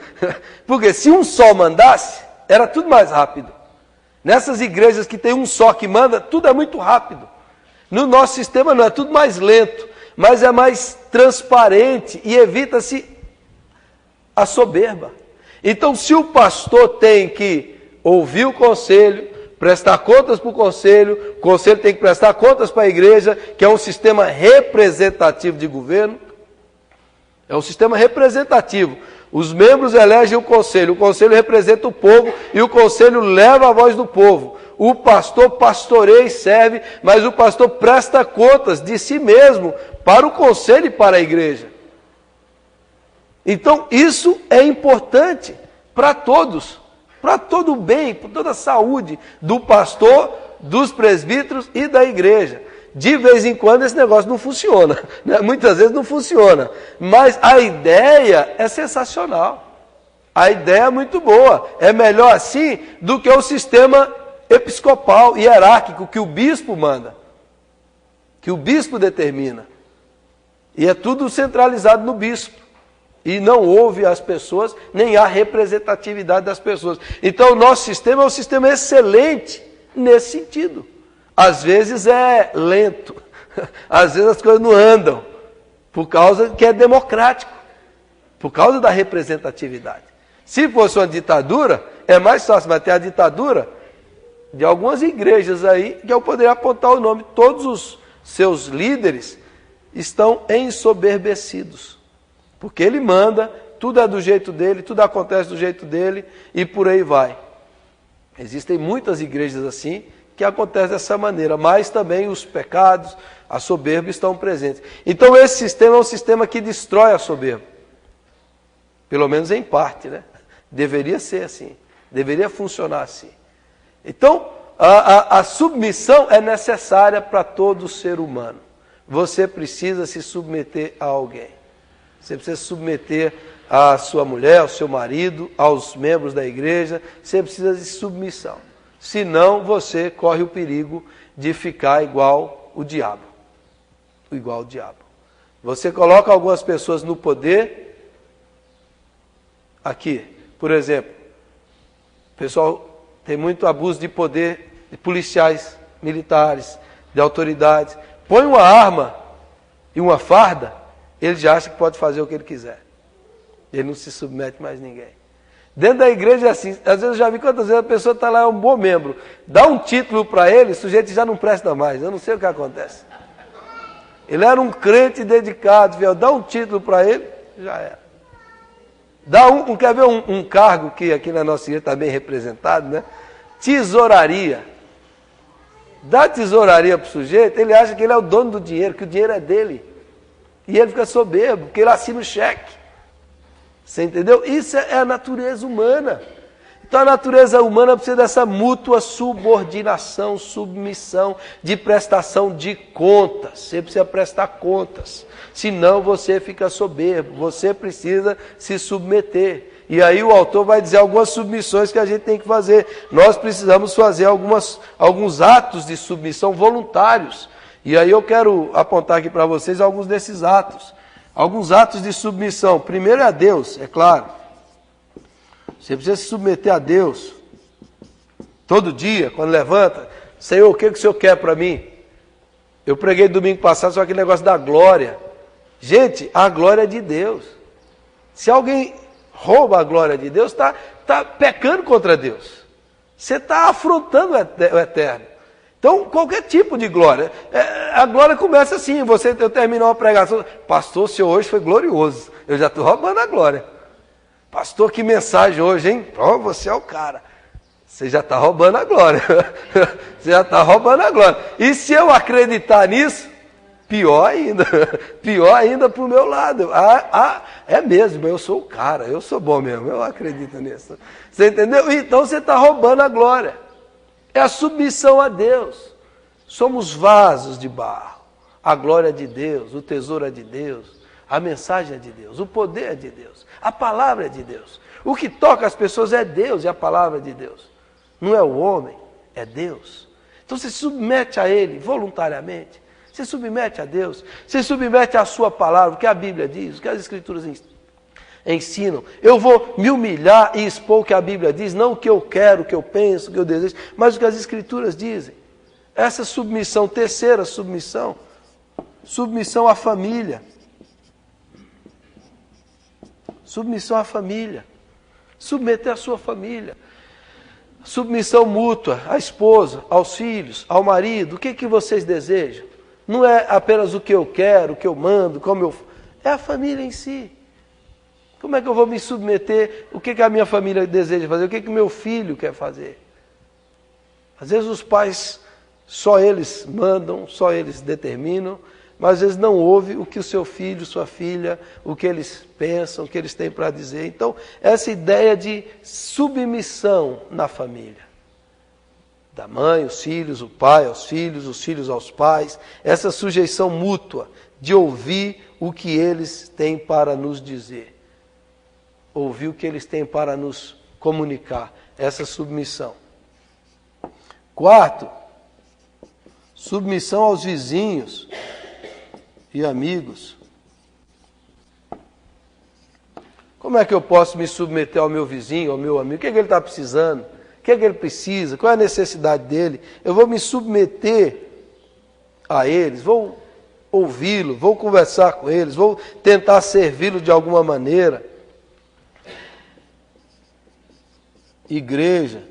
Speaker 1: Porque se um só mandasse, era tudo mais rápido. Nessas igrejas que tem um só que manda, tudo é muito rápido. No nosso sistema não, é tudo mais lento, mas é mais transparente e evita-se a soberba. Então, se o pastor tem que ouvir o conselho, prestar contas para o conselho tem que prestar contas para a igreja, que é um sistema representativo de governo, é um sistema representativo. Os membros elegem o conselho representa o povo e o conselho leva a voz do povo. O pastor pastoreia e serve, mas o pastor presta contas de si mesmo para o conselho e para a igreja. Então, isso é importante para todos, para todo o bem, para toda a saúde do pastor, dos presbíteros e da igreja. De vez em quando esse negócio não funciona, né? Muitas vezes não funciona, mas a ideia é sensacional, a ideia é muito boa, é melhor assim do que o sistema episcopal, hierárquico, que o bispo manda, que o bispo determina, e é tudo centralizado no bispo, e não ouve as pessoas, nem há representatividade das pessoas. Então o nosso sistema é um sistema excelente nesse sentido. Às vezes é lento, às vezes as coisas não andam, por causa que é democrático, por causa da representatividade. Se fosse uma ditadura, é mais fácil, mas tem a ditadura de algumas igrejas aí, que eu poderia apontar o nome, todos os seus líderes estão ensoberbecidos, porque ele manda, tudo é do jeito dele, tudo acontece do jeito dele, e por aí vai. Existem muitas igrejas assim, que acontece dessa maneira, mas também os pecados, a soberba estão presentes. Então esse sistema é um sistema que destrói a soberba. Pelo menos em parte, né? Deveria ser assim, deveria funcionar assim. Então, a submissão é necessária para todo ser humano. Você precisa se submeter a alguém. Você precisa se submeter à sua mulher, ao seu marido, aos membros da igreja. Você precisa de submissão. Senão você corre o perigo de ficar igual o diabo. Igual o diabo. Você coloca algumas pessoas no poder. Aqui, por exemplo, o pessoal tem muito abuso de poder de policiais, militares, de autoridades. Põe uma arma e uma farda, ele já acha que pode fazer o que ele quiser. Ele não se submete mais a ninguém. Dentro da igreja é assim, às vezes eu já vi quantas vezes a pessoa está lá, é um bom membro, dá um título para ele, o sujeito já não presta mais, eu não sei o que acontece. Ele era um crente dedicado, fiel, dá um título para ele, já era. Dá quer ver um cargo que aqui na nossa igreja está bem representado, né? Tesouraria. Dá tesouraria para o sujeito, ele acha que ele é o dono do dinheiro, que o dinheiro é dele. E ele fica soberbo, porque ele assina o cheque. Você entendeu? Isso é a natureza humana. Então a natureza humana precisa dessa mútua subordinação, submissão, de prestação de contas. Você precisa prestar contas, senão você fica soberbo, você precisa se submeter. E aí o autor vai dizer algumas submissões que a gente tem que fazer. Nós precisamos fazer alguns atos de submissão voluntários. E aí eu quero apontar aqui para vocês alguns desses atos. Alguns atos de submissão. Primeiro é a Deus, é claro. Você precisa se submeter a Deus. Todo dia, quando levanta, Senhor, o que o Senhor quer para mim? Eu preguei domingo passado sobre aquele negócio da glória. Gente, a glória é de Deus. Se alguém rouba a glória de Deus, está pecando contra Deus. Você está afrontando o eterno. Então, qualquer tipo de glória. A glória começa assim, eu terminou uma pregação, pastor, o senhor hoje foi glorioso. Eu já estou roubando a glória. Pastor, que mensagem hoje, hein? Oh, você é o cara. Você já está roubando a glória. Você já está roubando a glória. E se eu acreditar nisso, pior ainda para o meu lado. É mesmo, eu sou o cara, eu sou bom mesmo, eu acredito nisso. Você entendeu? Então você está roubando a glória. É a submissão a Deus. Somos vasos de barro. A glória é de Deus, o tesouro é de Deus. A mensagem é de Deus, o poder é de Deus, a palavra é de Deus. O que toca as pessoas é Deus e a palavra é de Deus. Não é o homem, é Deus. Então você se submete a Ele voluntariamente. Você submete a Deus, você submete à sua palavra, o que a Bíblia diz, o que as Escrituras ensinam. Eu vou me humilhar e expor o que a Bíblia diz, não o que eu quero, o que eu penso, o que eu desejo, mas o que as Escrituras dizem. Essa submissão, terceira submissão, submissão à família. Submissão à família. Submeter a sua família. Submissão mútua à esposa, aos filhos, ao marido. O que vocês desejam? Não é apenas o que eu quero, o que eu mando, como eu... É a família em si. Como é que eu vou me submeter? O que a minha família deseja fazer? O que o meu filho quer fazer? Às vezes os pais, só eles mandam, só eles determinam, mas às vezes não ouve o que o seu filho, sua filha, o que eles pensam, o que eles têm para dizer. Então, essa ideia de submissão na família. Da mãe, os filhos, o pai aos filhos, os filhos aos pais. Essa sujeição mútua de ouvir o que eles têm para nos dizer. Ouvir o que eles têm para nos comunicar. Essa submissão. Quarto, submissão aos vizinhos e amigos. Como é que eu posso me submeter ao meu vizinho, ao meu amigo? O que ele está precisando? O que ele precisa? Qual é a necessidade dele? Eu vou me submeter a eles, vou ouvi-lo, vou conversar com eles, vou tentar servi-lo de alguma maneira. Igreja,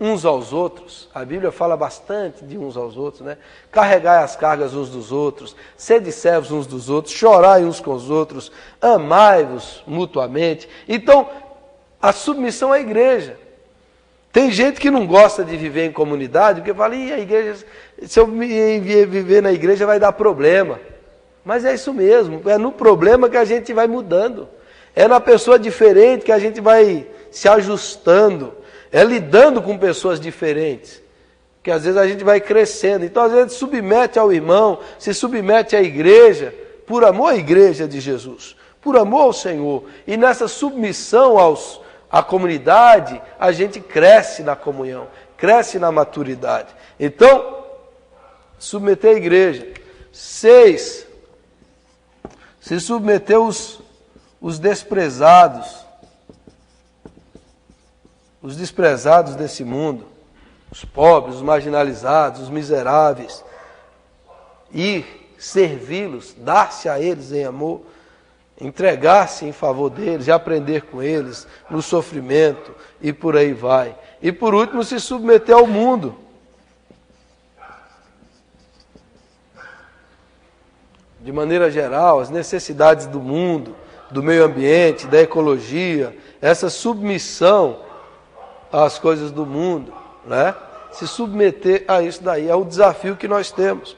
Speaker 1: uns aos outros, a Bíblia fala bastante de uns aos outros, né? Carregai as cargas uns dos outros, sede servos uns dos outros, chorai uns com os outros, amai-vos mutuamente. Então, a submissão à igreja. Tem gente que não gosta de viver em comunidade, porque fala, a igreja, se eu viver na igreja vai dar problema. Mas é isso mesmo, é no problema que a gente vai mudando. É na pessoa diferente que a gente vai se ajustando. É lidando com pessoas diferentes, que às vezes a gente vai crescendo. Então às vezes submete ao irmão, se submete à igreja, por amor à igreja de Jesus, por amor ao Senhor. E nessa submissão à comunidade, a gente cresce na comunhão, cresce na maturidade. Então, submeter a igreja. 6, se submeter os desprezados. Os desprezados desse mundo, os pobres, os marginalizados, os miseráveis, e servi-los, dar-se a eles em amor, entregar-se em favor deles, e aprender com eles no sofrimento, e por aí vai. E por último, se submeter ao mundo. De maneira geral, as necessidades do mundo, do meio ambiente, da ecologia, essa submissão às coisas do mundo, né? Se submeter a isso daí, é o desafio que nós temos,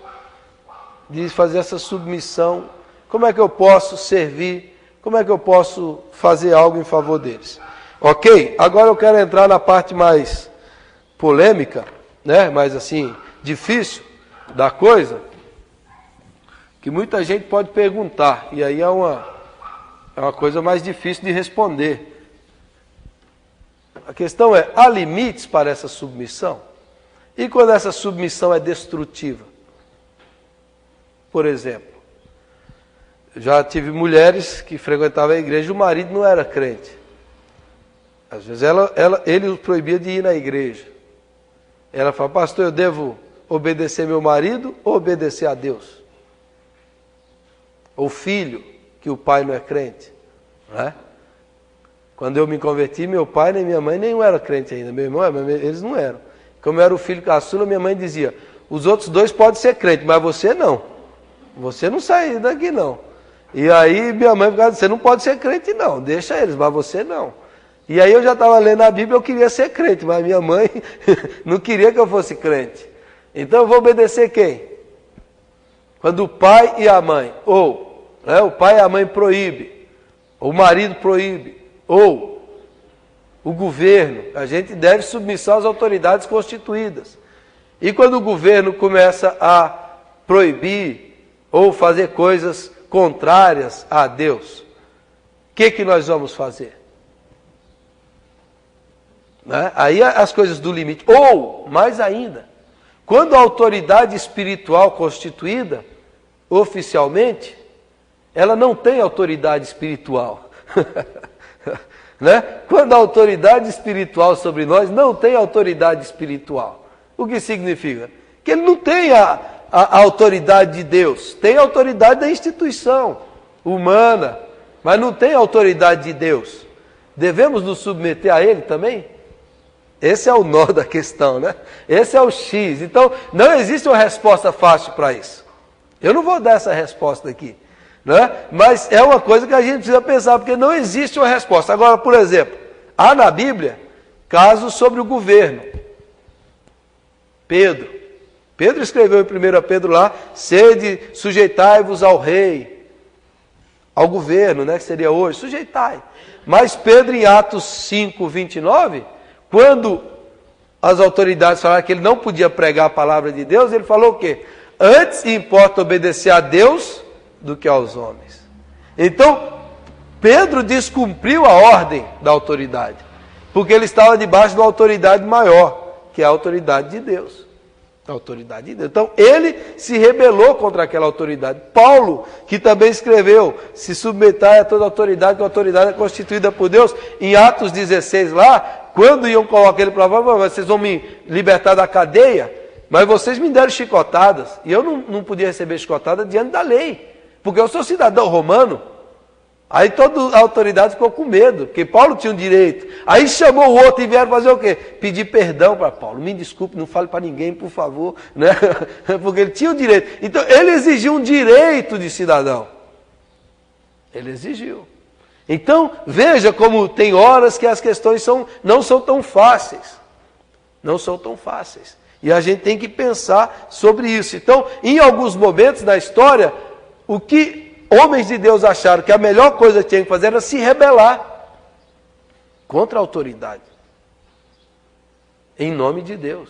Speaker 1: de fazer essa submissão. Como é que eu posso servir? Como é que eu posso fazer algo em favor deles? Ok? Agora eu quero entrar na parte mais polêmica, né? Mais assim, difícil da coisa, que muita gente pode perguntar, e aí é uma coisa mais difícil de responder. A questão é, há limites para essa submissão? E quando essa submissão é destrutiva? Por exemplo, já tive mulheres que frequentavam a igreja e o marido não era crente. Às vezes ele os proibia de ir na igreja. Ela fala, pastor, eu devo obedecer meu marido ou obedecer a Deus? Ou filho, que o pai não é crente, não é? Quando eu me converti, meu pai nem minha mãe nem era crente ainda. Meu irmão, eles não eram. Como eu era o filho caçula, minha mãe dizia, os outros dois podem ser crentes, mas você não. Você não sai daqui não. E aí minha mãe ficava dizendo, você não pode ser crente não, deixa eles, mas você não. E aí eu já estava lendo a Bíblia, eu queria ser crente, mas minha mãe não queria que eu fosse crente. Então eu vou obedecer quem? Quando o pai e a mãe, ou o pai e a mãe proíbe, ou o marido proíbe, ou o governo, a gente deve submissão às autoridades constituídas. E quando o governo começa a proibir ou fazer coisas contrárias a Deus, o que nós vamos fazer? Né? Aí as coisas do limite. Ou, mais ainda, quando a autoridade espiritual constituída, oficialmente, ela não tem autoridade espiritual. Né? Quando a autoridade espiritual sobre nós não tem autoridade espiritual. O que significa? Que ele não tem a autoridade de Deus, tem a autoridade da instituição humana, mas não tem a autoridade de Deus. Devemos nos submeter a ele também? Esse é o nó da questão, né? Esse é o X. Então, não existe uma resposta fácil para isso. Eu não vou dar essa resposta aqui, né? Mas é uma coisa que a gente precisa pensar, porque não existe uma resposta. Agora, por exemplo, há na Bíblia casos sobre o governo. Pedro escreveu em 1 Pedro lá, sede, sujeitai-vos ao rei, ao governo, né, que seria hoje, sujeitai. Mas Pedro, em Atos 5, 29, quando as autoridades falaram que ele não podia pregar a palavra de Deus, ele falou o quê? Antes importa obedecer a Deus do que aos homens. Então, Pedro descumpriu a ordem da autoridade, porque ele estava debaixo de uma autoridade maior, que é a autoridade de Deus. A autoridade de Deus. Então, ele se rebelou contra aquela autoridade. Paulo, que também escreveu, se submetai a toda autoridade, que a autoridade é constituída por Deus, em Atos 16 lá, quando iam colocar ele para fora, vocês vão me libertar da cadeia, mas vocês me deram chicotadas, e eu não podia receber chicotada diante da lei, porque eu sou cidadão romano. Aí toda a autoridade ficou com medo, porque Paulo tinha um direito. Aí chamou o outro e vieram fazer o quê? Pedir perdão para Paulo. Me desculpe, não fale para ninguém, por favor. Né? Porque ele tinha o direito. Então, ele exigiu um direito de cidadão. Ele exigiu. Então, veja como tem horas que as questões não são tão fáceis. Não são tão fáceis. E a gente tem que pensar sobre isso. Então, em alguns momentos da história, o que homens de Deus acharam que a melhor coisa que tinham que fazer era se rebelar contra a autoridade, em nome de Deus,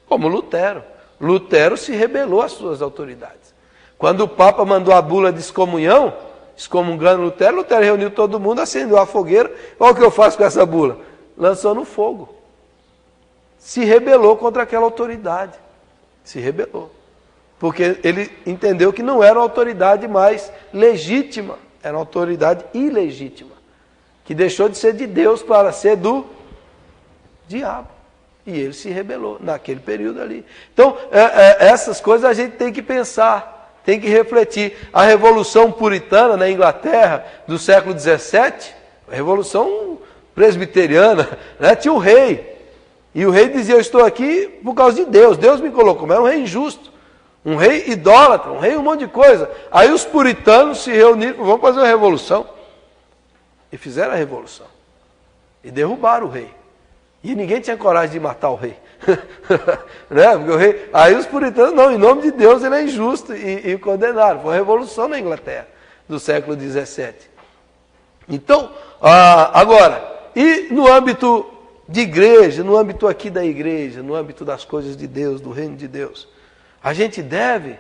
Speaker 1: como Lutero. Lutero se rebelou às suas autoridades. Quando o Papa mandou a bula de excomunhão, excomungando Lutero, Lutero reuniu todo mundo, acendeu a fogueira. Olha o que eu faço com essa bula. Lançou no fogo. Se rebelou contra aquela autoridade. Se rebelou. Porque ele entendeu que não era uma autoridade mais legítima, era uma autoridade ilegítima, que deixou de ser de Deus para ser do diabo. E ele se rebelou naquele período ali. Então, essas coisas a gente tem que pensar, tem que refletir. A Revolução Puritana na Inglaterra do século XVII, a Revolução Presbiteriana, né, tinha um rei. E o rei dizia, eu estou aqui por causa de Deus, Deus me colocou, mas era um rei injusto. Um rei idólatra, um rei um monte de coisa. Aí os puritanos se reuniram, vamos fazer uma revolução. E fizeram a revolução. E derrubaram o rei. E ninguém tinha coragem de matar o rei. Né? Porque o rei. Aí os puritanos, não, em nome de Deus ele é injusto. E condenaram. Foi uma revolução na Inglaterra, do século XVII. Então, agora, e no âmbito de igreja, no âmbito aqui da igreja, no âmbito das coisas de Deus, do reino de Deus, a gente deve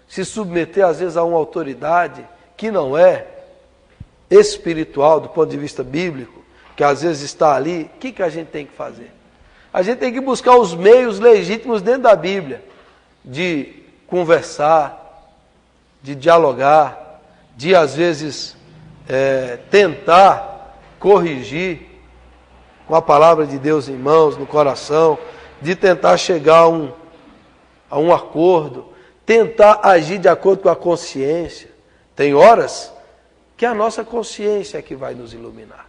Speaker 1: se submeter, às vezes, a uma autoridade que não é espiritual, do ponto de vista bíblico, que às vezes está ali. O que a gente tem que fazer? A gente tem que buscar os meios legítimos dentro da Bíblia, de conversar, de dialogar, de, às vezes, tentar corrigir com a palavra de Deus em mãos, no coração, de tentar chegar a um acordo, tentar agir de acordo com a consciência. Tem horas que a nossa consciência é que vai nos iluminar.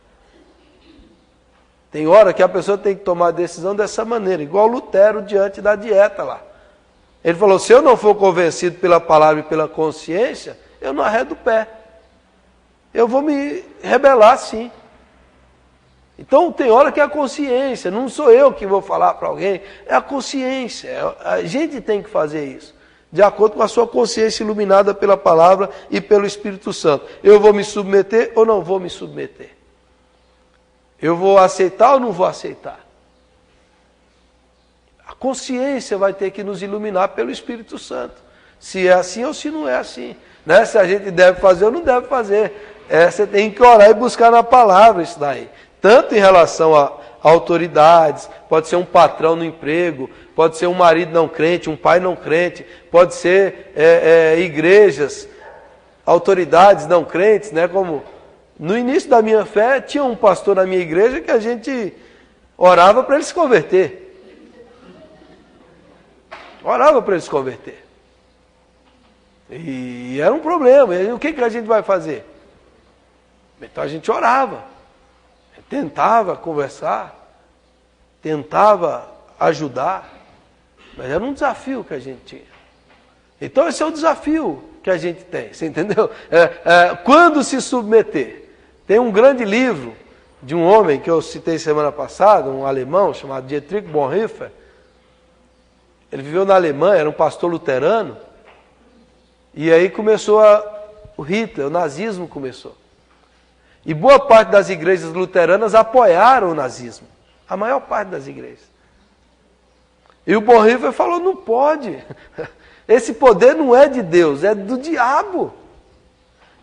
Speaker 1: Tem hora que a pessoa tem que tomar a decisão dessa maneira, igual Lutero diante da dieta lá. Ele falou, se eu não for convencido pela palavra e pela consciência, eu não arredo o pé. Eu vou me rebelar sim. Então tem hora que é a consciência, não sou eu que vou falar para alguém, é a consciência, a gente tem que fazer isso, de acordo com a sua consciência iluminada pela palavra e pelo Espírito Santo. Eu vou me submeter ou não vou me submeter? Eu vou aceitar ou não vou aceitar? A consciência vai ter que nos iluminar pelo Espírito Santo. se é assim ou se não é assim. Né? Se a gente deve fazer ou não deve fazer. Você tem que orar e buscar na palavra isso daí. Tanto em relação a autoridades, pode ser um patrão no emprego, pode ser um marido não crente, um pai não crente, pode ser igrejas, autoridades não crentes, né? Como no início da minha fé, tinha um pastor na minha igreja que a gente orava para ele se converter. Orava para ele se converter. E era um problema. E o que a gente vai fazer? Então a gente orava, tentava conversar, tentava ajudar, mas era um desafio que a gente tinha. Então esse é o desafio que a gente tem, você entendeu? Quando se submeter. Tem um grande livro de um homem que eu citei semana passada, um alemão chamado Dietrich Bonhoeffer. Ele viveu na Alemanha, era um pastor luterano, e aí começou o Hitler, o nazismo começou. E boa parte das igrejas luteranas apoiaram o nazismo. A maior parte das igrejas. E o Bonhoeffer falou, não pode. Esse poder não é de Deus, é do diabo.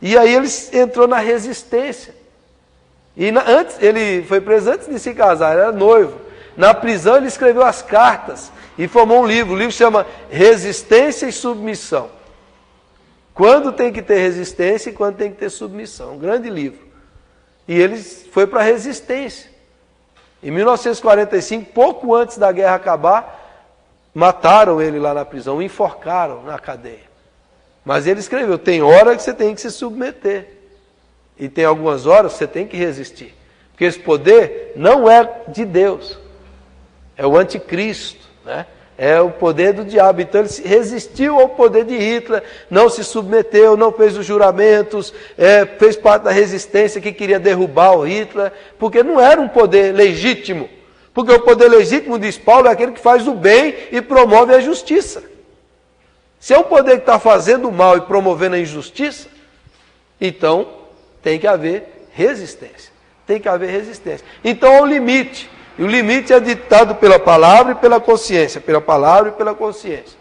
Speaker 1: E aí ele entrou na resistência. E ele foi preso antes de se casar, ele era noivo. Na prisão ele escreveu as cartas e formou um livro. O livro se chama Resistência e Submissão. Quando tem que ter resistência e quando tem que ter submissão. Um grande livro. E ele foi para a resistência. Em 1945, pouco antes da guerra acabar, mataram ele lá na prisão, o enforcaram na cadeia. Mas ele escreveu, tem hora que você tem que se submeter. E tem algumas horas que você tem que resistir. Porque esse poder não é de Deus. É o anticristo, né? É o poder do diabo. Então ele resistiu ao poder de Hitler, não se submeteu, não fez os juramentos, fez parte da resistência que queria derrubar o Hitler, porque não era um poder legítimo. Porque o poder legítimo, diz Paulo, é aquele que faz o bem e promove a justiça. Se é um poder que está fazendo o mal e promovendo a injustiça, então tem que haver resistência. Tem que haver resistência. Então há um limite. E o limite é ditado pela palavra e pela consciência. Pela palavra e pela consciência.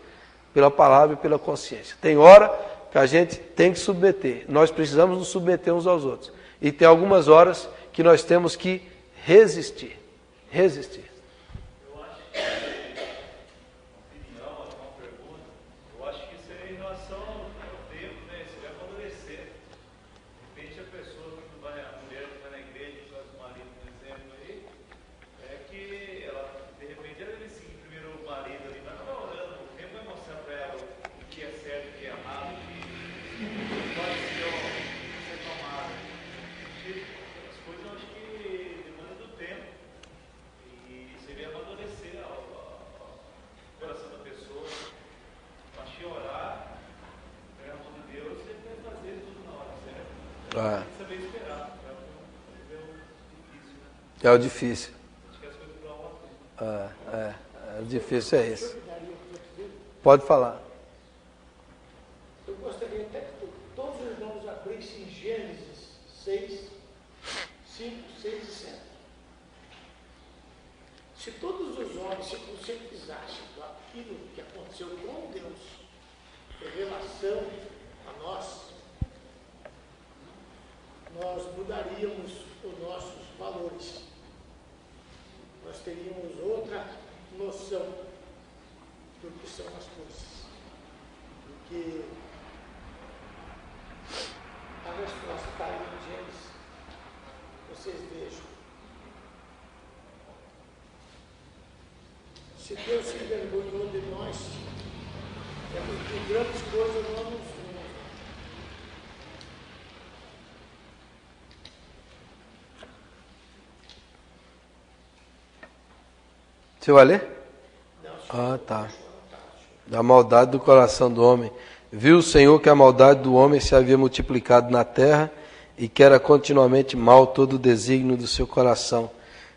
Speaker 1: Pela palavra e pela consciência. Tem hora que a gente tem que submeter. Nós precisamos nos submeter uns aos outros. E tem algumas horas que nós temos que resistir. Resistir.
Speaker 2: Eu acho que, opinião, uma pergunta, eu acho que isso é em relação ao tempo, né? Isso vai amadurecer. De repente a pessoa que vai, a mulher que vai na igreja, que faz o marido, por exemplo, aí, que ela, de repente, ela vai seguir primeiro o marido ali, mas ela vai orando, o tempo vai mostrar para ela o que é certo, o que é errado, o que pode ser tomado. As coisas eu acho que demandam do tempo. E seria amadurecer o coração da pessoa, acho que orar, pegar a mão de Deus e vai fazer tudo na hora certa. Tem que saber esperar, é o difícil, né?
Speaker 1: É o difícil.
Speaker 2: Acho que as coisas duram uma tempo.
Speaker 1: O difícil é isso. Pode falar.
Speaker 3: Eu gostaria até que todos os irmãos abrissem em Gênesis 6, 5, 6 e 7. Se todos os homens se conscientizassem daquilo que aconteceu com Deus em relação a nós mudaríamos os nossos valores. Nós teríamos outra noção do que são as coisas. Porque a resposta está aí em Gênesis. Vocês vejam. Se Deus se envergonhou de nós, é porque grandes coisas nós não fomos.
Speaker 1: Você vai ler? Tá. Da maldade do coração do homem. Viu o Senhor que a maldade do homem se havia multiplicado na terra e que era continuamente mal todo o desígnio do seu coração.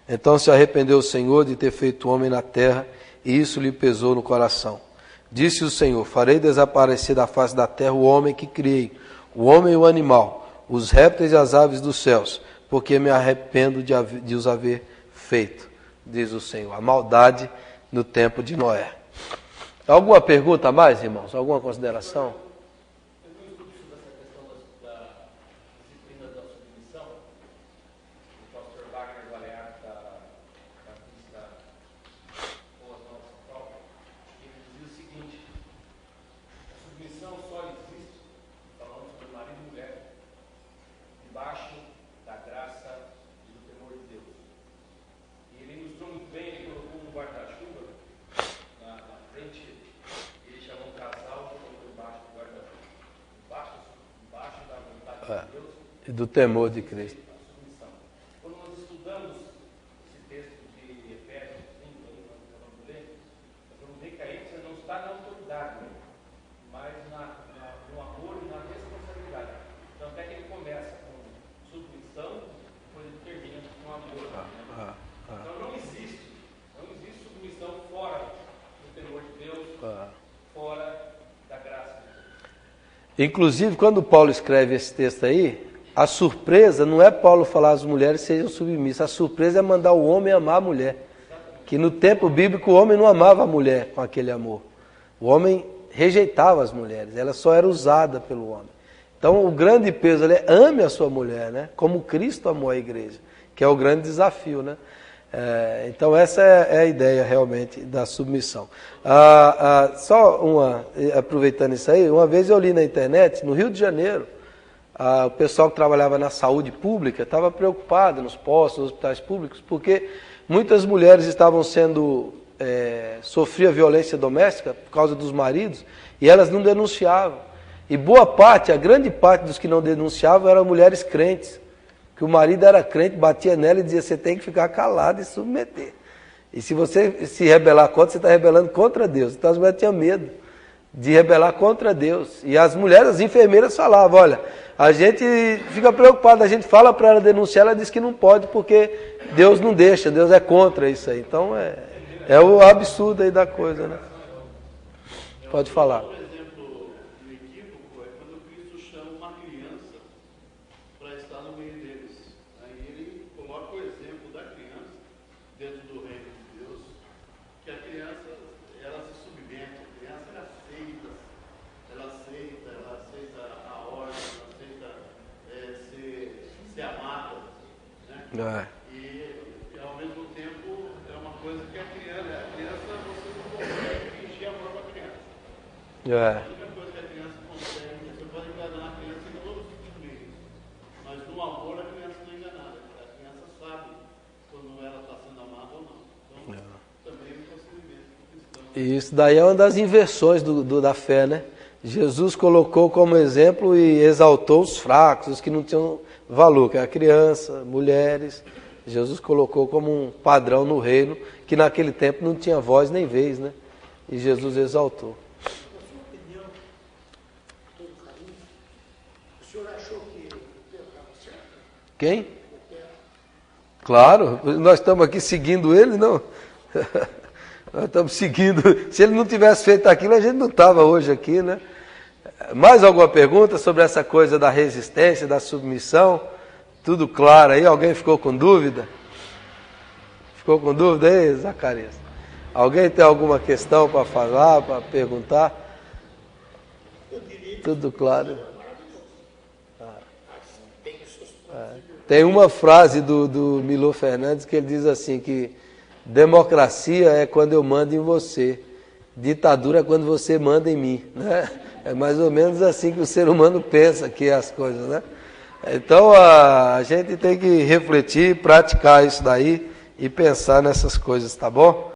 Speaker 1: Então se arrependeu o Senhor de ter feito o homem na terra, e isso lhe pesou no coração. Disse o Senhor, farei desaparecer da face da terra o homem que criei, o homem e o animal, os répteis e as aves dos céus, porque me arrependo de os haver feito, diz o Senhor. A maldade no tempo de Noé. Alguma pergunta a mais, irmãos? Alguma consideração?
Speaker 4: Eu vi um estudo sobre essa questão da disciplina da submissão. O pastor Wagner Balear, da Batista Boas Novas São Paulo, ele dizia o seguinte: a submissão só existe, falando sobre marido e mulher, debaixo da graça e do temor de Deus. E ele ilustrou muito bem, ele colocou um guarda-chuva na frente, ele chamou um casal que colocou embaixo do guarda-chuva, embaixo da vontade de Deus,
Speaker 1: E do temor de Cristo.
Speaker 4: a submissão. Quando nós estudamos esse texto de Efésios 5, aí nós vamos ler, nós vamos ver que aí você não está na autoridade, mas no amor e na responsabilidade. Tanto é que ele começa com submissão, depois ele termina com amor. Então não existe submissão fora do temor de Deus, fora da graça de Deus.
Speaker 1: Inclusive, quando Paulo escreve esse texto aí, a surpresa não é Paulo falar as mulheres sejam submissas, a surpresa é mandar o homem amar a mulher. Que no tempo bíblico o homem não amava a mulher com aquele amor. O homem rejeitava as mulheres, ela só era usada pelo homem. Então o grande peso é ame a sua mulher, né? Como Cristo amou a igreja, que é o grande desafio, né? Então essa é a ideia realmente da submissão. Aproveitando isso aí, uma vez eu li na internet, no Rio de Janeiro, o pessoal que trabalhava na saúde pública estava preocupado nos postos, nos hospitais públicos, porque muitas mulheres estavam sofriam violência doméstica por causa dos maridos, e elas não denunciavam. E a grande parte dos que não denunciavam eram mulheres crentes, que o marido era crente, batia nela e dizia: você tem que ficar calado e submeter. E se você se rebelar contra, você está rebelando contra Deus. Então as mulheres tinham medo de rebelar contra Deus. E as mulheres, as enfermeiras falavam: olha, a gente fica preocupado, a gente fala para ela denunciar, ela diz que não pode porque Deus não deixa, Deus é contra isso aí. Então é o absurdo aí da coisa, né? Pode falar.
Speaker 2: Por exemplo, um equívoco é quando Cristo chama uma criança para estar no meio deles. Aí ele coloca o exemplo da criança dentro do reino de Deus, que a criança, ela se submete, a criança ela aceita a ordem, ela aceita ser amada, né? E ao mesmo tempo é uma coisa que a criança você não consegue fingir amor para a criança. A única coisa que a criança consegue, você pode enganar a criança em todos os meios, mas no amor a criança não é enganada. A criança sabe quando ela está sendo amada ou não. Então, também é um procedimento cristão.
Speaker 1: E isso daí é uma das inversões da fé, né? Jesus colocou como exemplo e exaltou os fracos, os que não tinham valor, que é a criança, mulheres. Jesus colocou como um padrão no reino, que naquele tempo não tinha voz nem vez, né? E Jesus exaltou.
Speaker 3: Na sua opinião, com todo carinho, o senhor achou que o Pedro estava certo?
Speaker 1: Quem? Claro, nós estamos aqui seguindo ele, não? Nós estamos seguindo. Se ele não tivesse feito aquilo, a gente não estava hoje aqui, né? Mais alguma pergunta sobre essa coisa da resistência, da submissão? Tudo claro aí? Alguém ficou com dúvida? Ficou com dúvida aí, Zacarias? Alguém tem alguma questão para falar, para perguntar? Tudo claro. Tem uma frase do Milor Fernandes que ele diz assim, que democracia é quando eu mando em você, ditadura é quando você manda em mim, né? É mais ou menos assim que o ser humano pensa que é as coisas, né? Então a gente tem que refletir, praticar isso daí e pensar nessas coisas, tá bom?